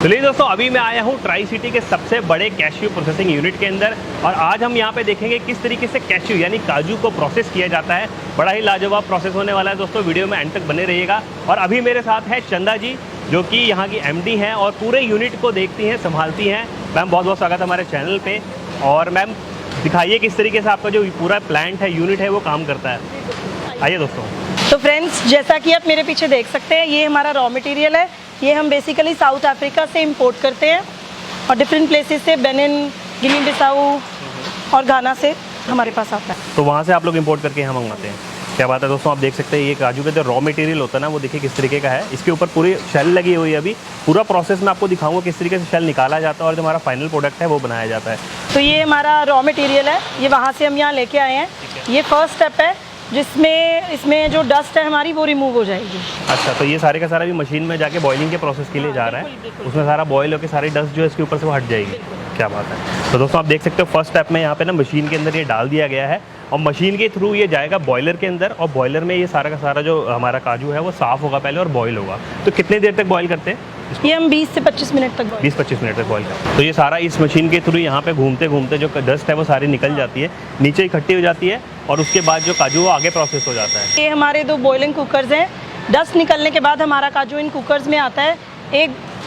चलिए दोस्तों, अभी मैं आया हूँ ट्राई सिटी के सबसे बड़े कैश्यू प्रोसेसिंग यूनिट के अंदर और आज हम यहाँ पे देखेंगे किस तरीके से कैश्यू यानी काजू को प्रोसेस किया जाता है। बड़ा ही लाजवाब प्रोसेस होने वाला है दोस्तों, वीडियो में एंड तक बने रहिएगा। और अभी मेरे साथ है चंदा जी, जो कि यहाँ की एमडी हैं और पूरे यूनिट को देखती हैं, संभालती हैं। मैम बहुत बहुत स्वागत है हमारे चैनल पे। और मैम दिखाइए किस तरीके से आपका जो पूरा प्लांट है, यूनिट है, वो काम करता है। आइए दोस्तों। तो फ्रेंड्स, जैसा कि आप मेरे पीछे देख सकते हैं, ये हमारा रॉ मटेरियल है। ये हम बेसिकली साउथ अफ्रीका से इंपोर्ट करते हैं और डिफरेंट प्लेसेस से, बेनिन, गिनी बिसाऊ और घाना से हमारे पास आता है। तो वहाँ से आप लोग इंपोर्ट करके यहाँ मंगवाते हैं। क्या बात है दोस्तों, आप देख सकते हैं ये काजू का जो रॉ मटेरियल होता है ना, वो देखिए किस तरीके का है। इसके ऊपर पूरी शेल लगी हुई है। अभी पूरा प्रोसेस मैं आपको दिखाऊंगा किस तरीके से शेल निकाला जाता है और जो हमारा फाइनल प्रोडक्ट है वो बनाया जाता है। तो ये हमारा रॉ मटेरियल है, ये वहाँ से हम यहाँ लेके आए हैं। ये फर्स्ट स्टेप है जिसमें इसमें जो डस्ट है हमारी वो रिमूव हो जाएगी। अच्छा, तो ये सारे का सारा भी मशीन में जाके बॉइलिंग के प्रोसेस के लिए जा रहा है। उसमें सारा बॉयल होकर सारी डस्ट जो है इसके ऊपर से वो हट जाएगी। क्या बात है। तो दोस्तों आप देख सकते हो फर्स्ट स्टेप में यहाँ पे ना मशीन के अंदर ये डाल दिया गया है और मशीन के थ्रू ये जाएगा बॉयलर के अंदर और बॉयलर में ये सारा का सारा जो हमारा काजू है वो साफ़ होगा पहले और बॉयल होगा। तो कितने देर तक बॉयल करते हैं? ये हम 20 से 25 मिनट तक 20-25 मिनट तक बॉयल करते हैं। तो ये सारा इस मशीन के थ्रू यहाँ पे घूमते घूमते जो डस्ट है वो सारी निकल जाती है, नीचे इकट्ठी हो जाती है और उसके बाद जो काजू वो आगे प्रोसेस हो जाता है। ये हमारे 2 बॉइलिंग कुकर्स हैं। डस्ट निकलने के बाद हमारा काजू इन कुकर्स में आता है।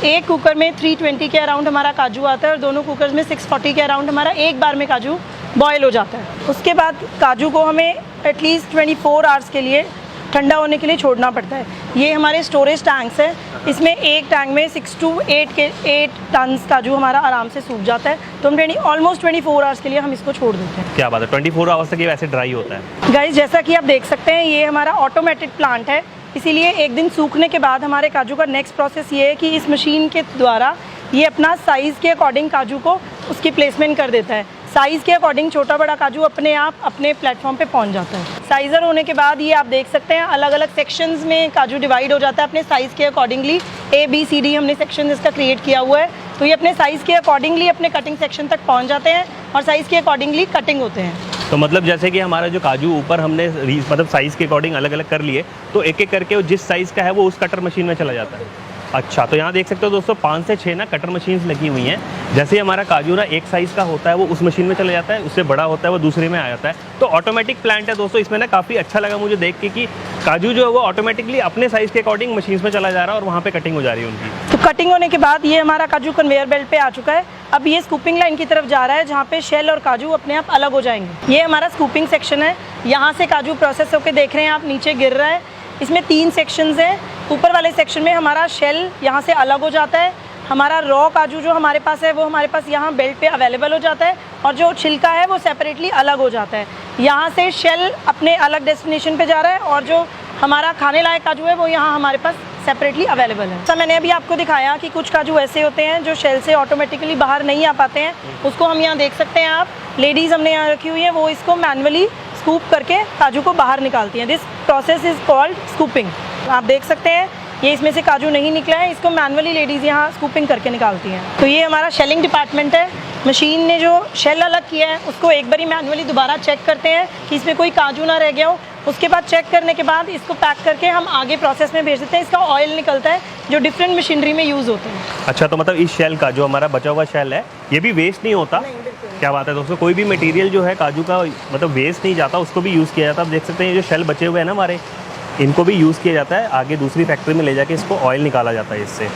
एक कुकर में 320 के अराउंड हमारा काजू आता है और दोनों कुकर्स में 640 के अराउंड हमारा एक बार में काजू बॉयल हो जाता है। उसके बाद काजू को हमें एटलीस्ट 24 आवर्स के लिए ठंडा होने के लिए छोड़ना पड़ता है। ये हमारे स्टोरेज टैंक्स हैं। इसमें एक टैंक में 6 to 8 टन काजू हमारा आराम से सूख जाता है। तो हम ऑलमोस्ट 24 आवर्स के लिए हम इसको छोड़ देते हैं। क्या बात है, 24 आवर्स तक ये वैसे ड्राई होता है। गाइस, जैसा कि आप देख सकते हैं, ये हमारा ऑटोमेटिक प्लांट है, इसीलिए एक दिन सूखने के बाद हमारे काजू का नेक्स्ट प्रोसेस ये है कि इस मशीन के द्वारा ये अपना साइज़ के अकॉर्डिंग काजू को उसकी प्लेसमेंट कर देता है। साइज़ के अकॉर्डिंग छोटा बड़ा काजू अपने आप अपने प्लेटफॉर्म पे पहुंच जाता है। साइज़र होने के बाद ये आप देख सकते हैं अलग अलग सेक्शंस में काजू डिवाइड हो जाता है अपने साइज़ के अकॉर्डिंगली। ABCD हमने सेक्शन इसका क्रिएट किया हुआ है। तो ये अपने साइज़ के अकॉर्डिंगली अपने कटिंग सेक्शन तक पहुँच जाते हैं और साइज़ के अकॉर्डिंगली कटिंग होते हैं। तो मतलब जैसे कि हमारा जो काजू ऊपर हमने मतलब साइज़ के अकॉर्डिंग अलग अलग कर लिए, तो एक एक करके वो जिस साइज़ का है वो उस कटर मशीन में चला जाता है। अच्छा, तो यहाँ देख सकते हो दोस्तों 5 से 6 ना कटर मशीन्स लगी हुई हैं। जैसे हमारा काजू ना एक साइज़ का होता है वो उस मशीन में चला जाता है, उससे बड़ा होता है वो दूसरे में आ जाता है। तो ऑटोमेटिक प्लांट है दोस्तों। इसमें ना काफ़ी अच्छा लगा मुझे देख के कि काजू जो है वो ऑटोमेटिकली अपने साइज़ के अकॉर्डिंग मशीन्स में चला जा रहा है और वहाँ पर कटिंग हो जा रही है उनकी। तो कटिंग होने के बाद ये हमारा काजू कन्वेयर बेल्ट पे आ चुका है। अब ये स्कूपिंग लाइन की तरफ जा रहा है जहाँ पे शेल और काजू अपने आप अलग हो जाएंगे। ये हमारा स्कूपिंग सेक्शन है। यहाँ से काजू प्रोसेस होकर देख रहे हैं आप, नीचे गिर रहा है। इसमें 3 सेक्शंस हैं। ऊपर वाले सेक्शन में हमारा शेल यहाँ से अलग हो जाता है। हमारा रॉ काजू जो हमारे पास है वो हमारे पास यहाँ बेल्ट पे अवेलेबल हो जाता है और जो छिलका है वो सेपरेटली अलग हो जाता है। यहाँ से शेल अपने अलग डेस्टिनेशन पे जा रहा है और जो हमारा खाने लायक काजू है वो यहाँ हमारे पास सेपरेटली अवेलेबल है। तो मैंने अभी आपको दिखाया कि कुछ काजू ऐसे होते हैं जो शेल से ऑटोमेटिकली बाहर नहीं आ पाते हैं, उसको हम यहाँ देख सकते हैं आप। लेडीज़ हमने यहाँ रखी हुई है, वो इसको मैनुअली स्कूप करके काजू को बाहर निकालती हैं। This process is called scooping. आप देख सकते हैं ये इसमें से काजू नहीं निकला है, इसको मैनुअली लेडीज़ यहाँ स्कूपिंग करके निकालती हैं। तो ये हमारा शेलिंग डिपार्टमेंट है। मशीन ने जो शेल अलग किया है उसको एक बारी मैनुअली दोबारा चेक करते हैं कि इसमें कोई काजू ना रह गया हो। उसके बाद चेक करने के बाद इसको पैक करके हम आगे प्रोसेस में भेज देते हैं। इसका ऑयल निकलता है जो डिफरेंट मशीनरी में यूज़ होते हैं। अच्छा, तो मतलब इस शेल का जो हमारा बचा हुआ शेल है ये भी वेस्ट नहीं होता? क्या बात है दोस्तों, कोई भी मटेरियल जो है काजू का मतलब वेस्ट नहीं जाता, उसको भी यूज़ किया जाता है। आप देख सकते हैं ये जो शेल बचे हुए हैं ना हमारे, इनको भी यूज़ किया जाता है। आगे दूसरी फैक्ट्री में ले जाके इसको ऑयल निकाला जाता है इससे,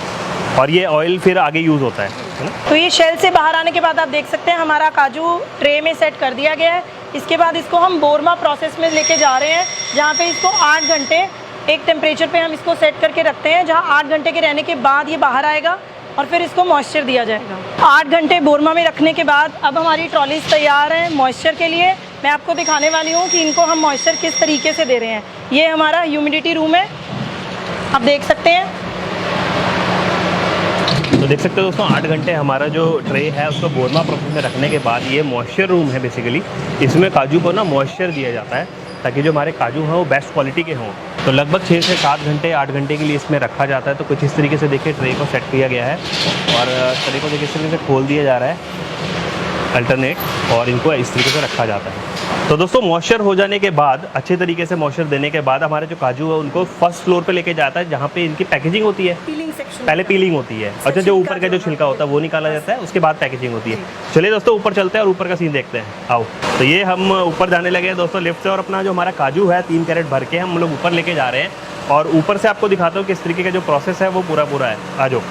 और ये ऑयल फिर आगे यूज़ होता है ना। तो ये शेल से बाहर आने के बाद आप देख सकते हैं हमारा काजू ट्रे में सेट कर दिया गया है। इसके बाद इसको हम बोरमा प्रोसेस में लेके जा रहे हैं, जहाँ पे इसको 8 घंटे एक टेम्परेचर पे हम इसको सेट करके रखते हैं, जहाँ 8 घंटे के रहने के बाद ये बाहर आएगा और फिर इसको मॉइस्चर दिया जाएगा। 8 घंटे बोरमा में रखने के बाद अब हमारी ट्रॉलीज तैयार हैं मॉइस्चर के लिए। मैं आपको दिखाने वाली हूँ कि इनको हम मॉइस्चर किस तरीके से दे रहे हैं। ये हमारा ह्यूमिडिटी रूम है, आप देख सकते हैं। तो देख सकते हो दोस्तों 8 घंटे हमारा जो ट्रे है उसको बोरमा प्रोसेस में रखने के बाद ये मॉइस्चर रूम है। बेसिकली इसमें काजू को ना मॉइस्चर दिया जाता है ताकि जो हमारे काजू हैं वो बेस्ट क्वालिटी के हों। तो लगभग 6 से 7 घंटे 8 घंटे के लिए इसमें रखा जाता है। तो कुछ इस तरीके से देखिए ट्रे को सेट किया गया है और ट्रे को देखिए इस तरीके से खोल दिया जा रहा है अल्टरनेट, और इनको इस तरीके से रखा जाता है। तो दोस्तों मॉइस्चर हो जाने के बाद, अच्छे तरीके से मॉइस्चर देने के बाद हमारे जो काजू है उनको फर्स्ट फ्लोर पे लेके जाता है, जहाँ पे इनकी पैकेजिंग होती है। पीलिंग सेक्शन, पहले पीलिंग होती है, अच्छा जो ऊपर का जो छिलका होता है वो निकाला जाता है, उसके बाद पैकेजिंग होती है। चलिए दोस्तों ऊपर चलते हैं और ऊपर का सीन देखते हैं, आओ। तो ये हम ऊपर जाने लगे हैं दोस्तों लिफ्ट से, और अपना जो हमारा काजू है 3 कैरेट भर के हम लोग ऊपर लेके जा रहे हैं, और ऊपर से आपको दिखाता हूँ किस तरीके का जो प्रोसेस है वो पूरा है। आ जाओ।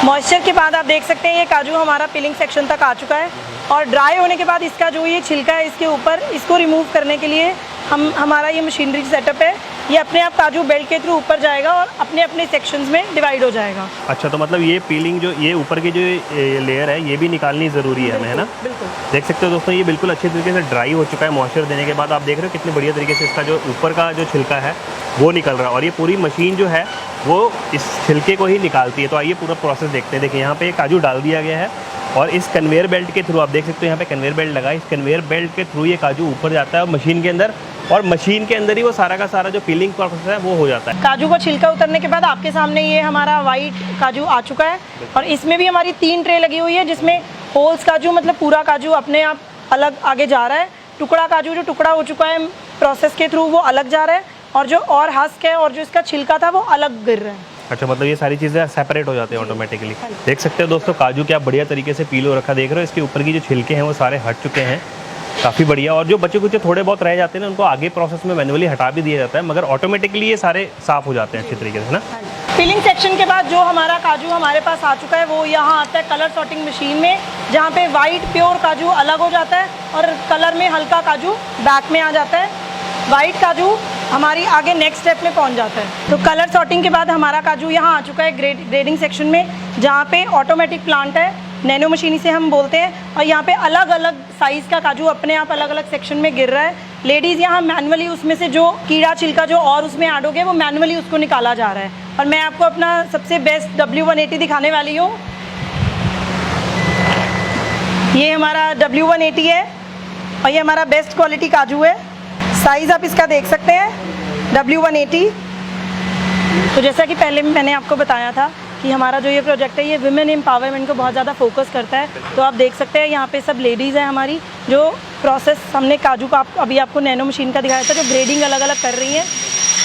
मॉइस्चर के बाद आप देख सकते हैं ये काजू हमारा पीलिंग सेक्शन तक आ चुका है, और ड्राई होने के बाद इसका जो ये छिलका है इसके ऊपर, इसको रिमूव करने के लिए हमारा ये मशीनरी सेटअप है, ये अपने आप काजू बेल्ट के थ्रू ऊपर जाएगा और अपने अपने सेक्शंस में डिवाइड हो जाएगा। अच्छा, तो मतलब ये पीलिंग जो ये ऊपर की जो लेयर है ये भी निकालनी ज़रूरी है हमें, है ना? बिल्कुल। देख सकते हो दोस्तों ये बिल्कुल अच्छे तरीके से ड्राई हो चुका है मॉइस्चर देने के बाद। आप देख रहे हो कितने बढ़िया तरीके से इसका जो ऊपर का जो छिलका है वो निकल रहा है, और ये पूरी मशीन जो है वो इस छिलके को ही निकालती है। तो आइए पूरा प्रोसेस देखते हैं। देखिए यहाँ पे काजू डाल दिया गया है, और इस कन्वेयर बेल्ट के थ्रू आप देख सकते हो यहाँ पे कन्वेयर बेल्ट लगा है, इस कन्वेयर बेल्ट के थ्रू ये काजू ऊपर जाता है मशीन के अंदर, और मशीन के अंदर ही वो सारा का सारा जो पीलिंग प्रोसेस है वो हो जाता है। काजू को छिलका उतरने के बाद आपके सामने ये हमारा वाइट काजू आ चुका है, और इसमें भी हमारी 3 ट्रे लगी हुई है, जिसमें होल्स काजू मतलब पूरा काजू अपने आप अलग आगे जा रहा है, टुकड़ा काजू जो टुकड़ा हो चुका है प्रोसेस के थ्रू वो अलग जा रहा है, और जो और हस्क है और जो इसका छिलका था वो अलग गिर रहा है। अच्छा, मतलब ये सारी चीज़ें सेपरेट हो जाती हैं ऑटोमेटिकली। देख सकते हो दोस्तों काजू क्या बढ़िया तरीके से पील हो रखा, देख रहे हो इसके ऊपर की जो छिलके हैं वो सारे हट चुके हैं, काफ़ी बढ़िया। और जो बचे कुछ थोड़े बहुत रह जाते हैं ना उनको आगे प्रोसेस में मैनुअली हटा भी दिया जाता है, मगर ऑटोमेटिकली ये सारे साफ़ हो जाते हैं अच्छे तरीके से ना। पीलिंग सेक्शन के बाद जो हमारा काजू हमारे पास आ चुका है वो यहाँ आता है कलर सॉर्टिंग मशीन में, जहाँ पे वाइट प्योर काजू अलग हो जाता है और कलर में हल्का काजू बैक में आ जाता है। वाइट काजू हमारी आगे नेक्स्ट स्टेप में पहुंच जाता है। तो कलर सॉर्टिंग के बाद हमारा काजू यहाँ आ चुका है ग्रेडिंग सेक्शन में, जहाँ पे ऑटोमेटिक प्लांट है, नैनो मशीन इसे हम बोलते हैं, और यहाँ पे अलग अलग साइज़ का काजू अपने आप अलग अलग सेक्शन में गिर रहा है। लेडीज़ यहाँ मैनुअली उसमें से जो कीड़ा छिलका जो और उसमें ऐड हो गया वो मैनुअली उसको निकाला जा रहा है। और मैं आपको अपना सबसे बेस्ट W180 दिखाने वाली हूँ। ये हमारा W180 है, और ये हमारा बेस्ट क्वालिटी काजू है। साइज़ आप इसका देख सकते हैं W180। तो जैसा कि पहले मैंने आपको बताया था कि हमारा जो ये प्रोजेक्ट है ये विमेन एम्पावरमेंट को बहुत ज़्यादा फोकस करता है। तो आप देख सकते हैं यहाँ पे सब लेडीज़ हैं हमारी, जो प्रोसेस हमने काजू का अभी आपको नैनो मशीन का दिखाया था, जो ग्रेडिंग अलग अलग कर रही हैं।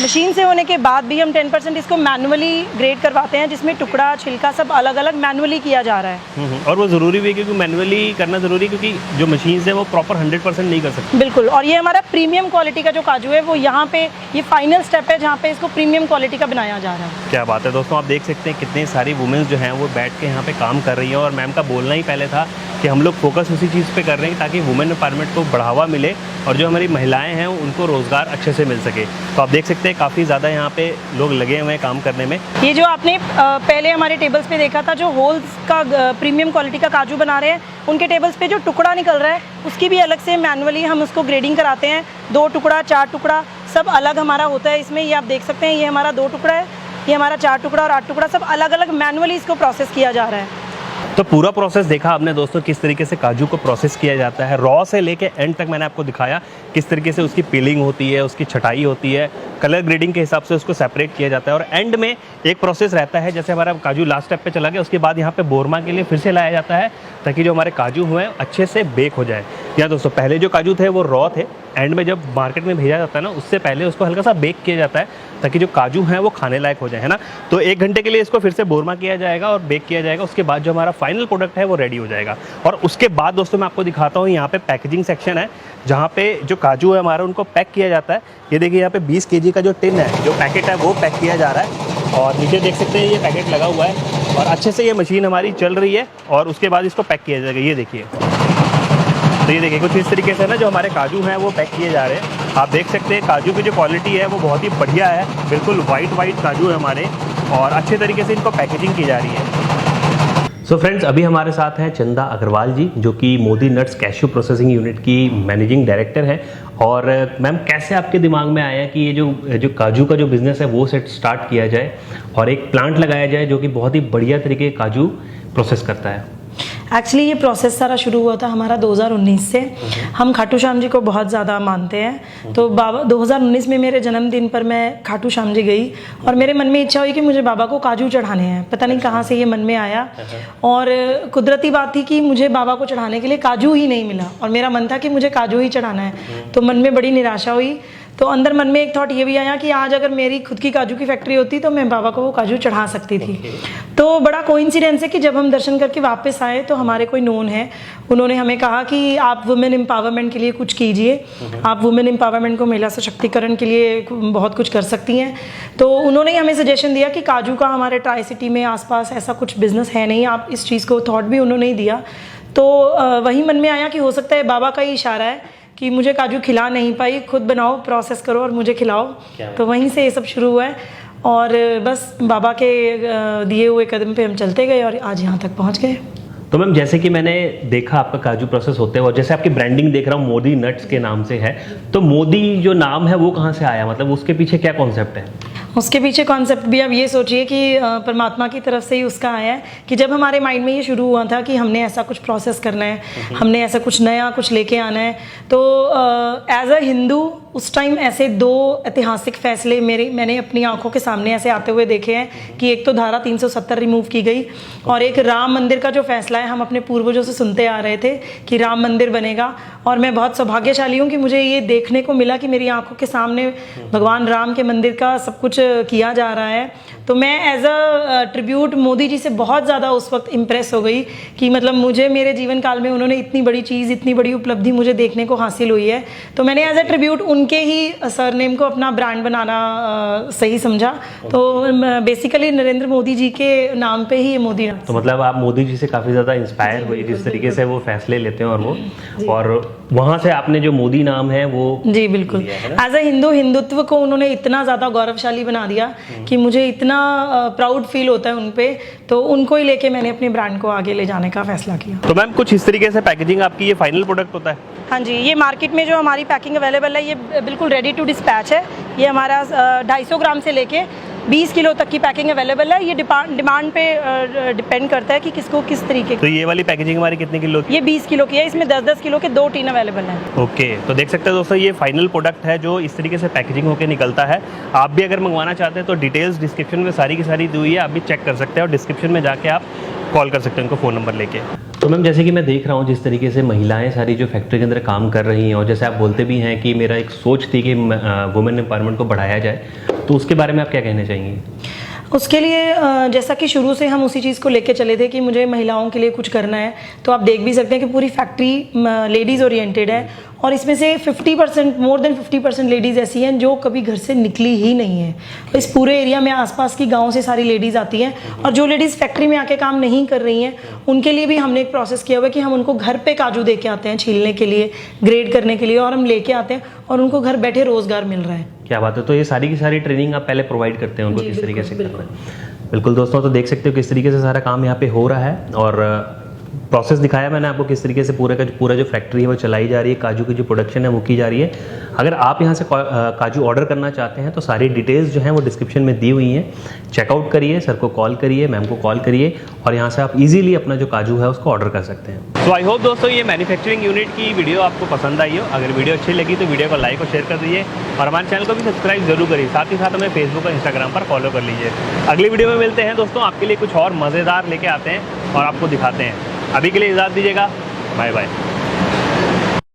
मशीन से होने के बाद भी हम 10% इसको मैनुअली ग्रेड करवाते हैं, जिसमें टुकड़ा छिलका सब अलग अलग मैनुअली किया जा रहा है। और वो ज़रूरी भी है क्योंकि मैनुअली करना ज़रूरी है, क्योंकि जो मशीन है वो प्रॉपर 100% नहीं कर सकती। बिल्कुल। और ये हमारा प्रीमियम क्वालिटी का जो काजू है वो यहाँ पे ये फाइनल स्टेप है जहाँ पे इसको प्रीमियम क्वालिटी का बनाया जा रहा है। क्या बात है दोस्तों, आप देख सकते हैं कितनी सारी वुमेन्स जो हैं वो बैठ के यहाँ पे काम कर रही हैं, और मैम का बोलना ही पहले था कि हम लोग फोकस उसी चीज़ पे कर रहे हैं ताकि वुमेन एम्पावरमेंट को बढ़ावा मिले और जो हमारी महिलाएं हैं उनको रोज़गार अच्छे से मिल सके। तो आप देख सकते हैं काफ़ी ज़्यादा यहाँ पे लोग लगे हुए हैं काम करने में। ये जो आपने पहले हमारे टेबल्स पे देखा था, जो होल्स का प्रीमियम क्वालिटी का काजू बना रहे हैं, उनके टेबल्स पे जो टुकड़ा निकल रहा है उसकी भी अलग से मैनुअली हम उसको ग्रेडिंग कराते हैं। 2 टुकड़ा 4 टुकड़ा सब अलग हमारा होता है इसमें। ये आप देख सकते हैं, ये हमारा 2 टुकड़ा है, ये हमारा 4 टुकड़ा और 8 टुकड़ा, सब अलग अलग मैनुअली इसको प्रोसेस किया जा रहा है। तो पूरा प्रोसेस देखा आपने दोस्तों, किस तरीके से काजू को प्रोसेस किया जाता है, रॉ से लेके एंड तक मैंने आपको दिखाया किस तरीके से उसकी पीलिंग होती है, उसकी छटाई होती है, कलर ग्रेडिंग के हिसाब से उसको सेपरेट किया जाता है, और एंड में एक प्रोसेस रहता है, जैसे हमारा काजू लास्ट स्टेप पे चला गया उसके बाद यहाँ पे बोरमा के लिए फिर से लाया जाता है ताकि जो हमारे काजू हुए हैं अच्छे से बेक हो जाए। या दोस्तों पहले जो काजू थे वो रॉ थे, एंड में जब मार्केट में भेजा जाता है ना उससे पहले उसको हल्का सा बेक किया जाता है ताकि जो काजू हैं वो खाने लायक हो जाए, है ना। तो 1 घंटे के लिए इसको फिर से बोरमा किया जाएगा और बेक किया जाएगा। उसके बाद जो हमारा फाइनल प्रोडक्ट है वो रेडी हो जाएगा। और उसके बाद दोस्तों मैं आपको दिखाता हूँ, यहाँ पे पैकेजिंग सेक्शन है जहाँ पे जो काजू है हमारा उनको पैक किया जाता है। ये देखिए यहाँ पे 20 kg का जो टिन है, जो पैकेट है वो पैक किया जा रहा है, और नीचे देख सकते हैं ये पैकेट लगा हुआ है और अच्छे से ये मशीन हमारी चल रही है, और उसके बाद इसको पैक किया जाएगा। ये देखिए, तो ये देखिए कुछ इस तरीके से ना जो हमारे काजू हैं वो पैक किए जा रहे हैं। आप देख सकते हैं काजू की जो क्वालिटी है वो बहुत ही बढ़िया है, बिल्कुल वाइट काजू है हमारे, और अच्छे तरीके से इनको पैकेजिंग की जा रही है। सो फ्रेंड्स, अभी हमारे साथ हैं चंदा अग्रवाल जी, जो कि Modi nuts cashew processing unit की मैनेजिंग डायरेक्टर है। और मैम, कैसे आपके दिमाग में आया कि ये जो काजू का जो बिज़नेस है वो स्टार्ट किया जाए और एक प्लांट लगाया जाए जो कि बहुत ही बढ़िया तरीके काजू प्रोसेस करता है? एक्चुअली ये प्रोसेस सारा शुरू हुआ था हमारा 2019 से। हम खाटू श्याम जी को बहुत ज़्यादा मानते हैं, तो बाबा 2019 में मेरे जन्मदिन पर मैं खाटू श्याम जी गई और मेरे मन में इच्छा हुई कि मुझे बाबा को काजू चढ़ाने हैं। पता नहीं कहाँ से ये मन में आया, और कुदरती बात थी कि मुझे बाबा को चढ़ाने के लिए काजू ही नहीं मिला, और मेरा मन था कि मुझे काजू ही चढ़ाना है। तो मन में बड़ी निराशा हुई, तो अंदर मन में एक थॉट ये भी आया कि आज अगर मेरी खुद की काजू की फैक्ट्री होती तो मैं बाबा को वो काजू चढ़ा सकती थी। तो बड़ा कोइंसिडेंस है कि जब हम दर्शन करके वापस आए तो हमारे कोई नोन है, उन्होंने हमें कहा कि आप वुमेन एम्पावरमेंट के लिए कुछ कीजिए, आप वुमेन एम्पावरमेंट को महिला सशक्तिकरण के लिए बहुत कुछ कर सकती हैं। तो उन्होंने हमें सजेशन दिया कि काजू का हमारे ट्राई सिटी में आसपास ऐसा कुछ बिजनेस है नहीं, आप इस चीज़ को थॉट भी उन्होंने ही दिया। तो वही मन में आया कि हो सकता है बाबा का ही इशारा है कि मुझे काजू खिला नहीं पाई, खुद बनाओ, प्रोसेस करो और मुझे खिलाओ। तो वहीं से ये सब शुरू हुआ है, और बस बाबा के दिए हुए कदम पे हम चलते गए और आज यहाँ तक पहुँच गए। तो मैम, जैसे कि मैंने देखा आपका काजू प्रोसेस होते हुए, और जैसे आपकी ब्रांडिंग देख रहा हूँ मोदी नट्स के नाम से है, तो मोदी जो नाम है वो कहाँ से आया, मतलब उसके पीछे क्या कॉन्सेप्ट है? उसके पीछे कॉन्सेप्ट भी आप ये सोचिए कि परमात्मा की तरफ से ही उसका आया है कि जब हमारे माइंड में ये शुरू हुआ था कि हमने ऐसा कुछ प्रोसेस करना है, हमने ऐसा कुछ नया कुछ लेके आना है, तो एज अ हिंदू उस टाइम ऐसे दो ऐतिहासिक फैसले मैंने अपनी आंखों के सामने ऐसे आते हुए देखे हैं कि एक तो धारा 370 रिमूव की गई, और एक राम मंदिर का जो फैसला है, हम अपने पूर्वजों से सुनते आ रहे थे कि राम मंदिर बनेगा, और मैं बहुत सौभाग्यशाली हूँ कि मुझे ये देखने को मिला कि मेरी आंखों के सामने भगवान राम के मंदिर का सब कुछ किया जा रहा है। तो मैं as a tribute Modi ji से बहुत ज़्यादा उस वक्त इम्प्रेस हो गई कि मतलब मुझे मेरे जीवन काल में उन्होंने इतनी बड़ी चीज़, इतनी बड़ी उपलब्धि मुझे देखने को हासिल हुई है। तो मैंने एज अ ट्रिब्यूट उनके ही सरनेम को अपना ब्रांड बनाना सही समझा। तो बेसिकली नरेंद्र मोदी जी के नाम पे ही ये मोदी नाम। तो मतलब आप मोदी जी से काफ़ी ज़्यादा इंस्पायर हुई, जिस तरीके से वो फैसले लेते हैं, और वहाँ से आपने जो मोदी नाम है वो। जी बिल्कुल, एज अ हिंदू हिंदुत्व को उन्होंने इतना ज़्यादा गौरवशाली बना दिया कि मुझे इतना प्राउड फील होता है उन पे, तो उनको ही लेके मैंने अपने ब्रांड को आगे ले जाने का फैसला किया। तो मैम, कुछ इस तरीके से पैकेजिंग आपकी, ये फाइनल प्रोडक्ट होता है? हाँ जी, ये मार्केट में जो हमारी पैकिंग अवेलेबल है ये बिल्कुल रेडी टू डिस्पैच है। ये हमारा 250 ग्राम से लेके 20 किलो तक की पैकिंग अवेलेबल है। ये डिमांड पे डिपेंड करता है कि किसको किस तरीके की। तो ये वाली पैकेजिंग हमारी कितने किलो की? ये 20 किलो की है, इसमें 10-10 किलो के 2 टीन अवेलेबल हैं। ओके, तो देख सकते हैं दोस्तों, ये फाइनल प्रोडक्ट है जो इस तरीके से पैकेजिंग होकर निकलता है। आप भी अगर मंगवाना चाहते हैं तो डिटेल्स डिस्क्रिप्शन में सारी की सारी दी हुई है, आप भी चेक कर सकते हैं, और डिस्क्रिप्शन में जाके आप कॉल कर सकते हैं उनको फ़ोन नंबर लेके। तो मैम, जैसे कि मैं देख रहा हूँ जिस तरीके से महिलाएं सारी जो फैक्ट्री के अंदर काम कर रही हैं, और जैसे आप बोलते भी हैं कि मेरा एक सोच थी कि वुमेन एम्पावरमेंट को बढ़ाया जाए, तो उसके बारे में आप क्या कहना चाहेंगी? उसके लिए जैसा कि शुरू से हम उसी चीज़ को लेके चले थे कि मुझे महिलाओं के लिए कुछ करना है, तो आप देख भी सकते हैं कि पूरी फैक्ट्री लेडीज़ ओरिएंटेड है, और इसमें से 50%, मोर देन 50% लेडीज़ ऐसी हैं जो कभी घर से निकली ही नहीं है। इस पूरे एरिया में आसपास की गाँव से सारी लेडीज़ आती हैं, और जो लेडीज़ फैक्ट्री में आके काम नहीं कर रही हैं उनके लिए भी हमने एक प्रोसेस किया हुआ है कि हम उनको घर पे काजू दे के आते हैं छीलने के लिए, ग्रेड करने के लिए, और हम लेके आते हैं और उनको घर बैठे रोज़गार मिल रहा है। क्या बात है। तो ये सारी की सारी ट्रेनिंग आप पहले प्रोवाइड करते हैं उनको किस तरीके से करना है? बिल्कुल दोस्तों, तो देख सकते हो किस तरीके से सारा काम यहाँ पे हो रहा है, और प्रोसेस दिखाया मैंने आपको किस तरीके से पूरा जो फैक्ट्री है वो चलाई जा रही है, काजू की जो प्रोडक्शन है वो की जा रही है। अगर आप यहाँ से काजू ऑर्डर करना चाहते हैं तो सारी डिटेल्स जो हैं वो डिस्क्रिप्शन में दी हुई हैं, चेकआउट करिए, सर को कॉल करिए, मैम को कॉल करिए, और यहाँ से आप इजीली अपना जो काजू है उसको ऑर्डर कर सकते हैं। सो आई होप दोस्तों ये मैन्युफैक्चरिंग यूनिट की वीडियो आपको पसंद आई हो। अगर वीडियो अच्छी लगी तो वीडियो को लाइक और शेयर कर दीजिए, और हमारे चैनल को भी सब्सक्राइब जरूर करिए। साथ ही साथ हमें फेसबुक और इंस्टाग्राम पर फॉलो कर लीजिए। अगली वीडियो में मिलते हैं दोस्तों, आपके लिए कुछ और मज़ेदार लेके आते हैं और आपको दिखाते हैं। अभी के लिए इजाज़त दीजिएगा, बाय बाय।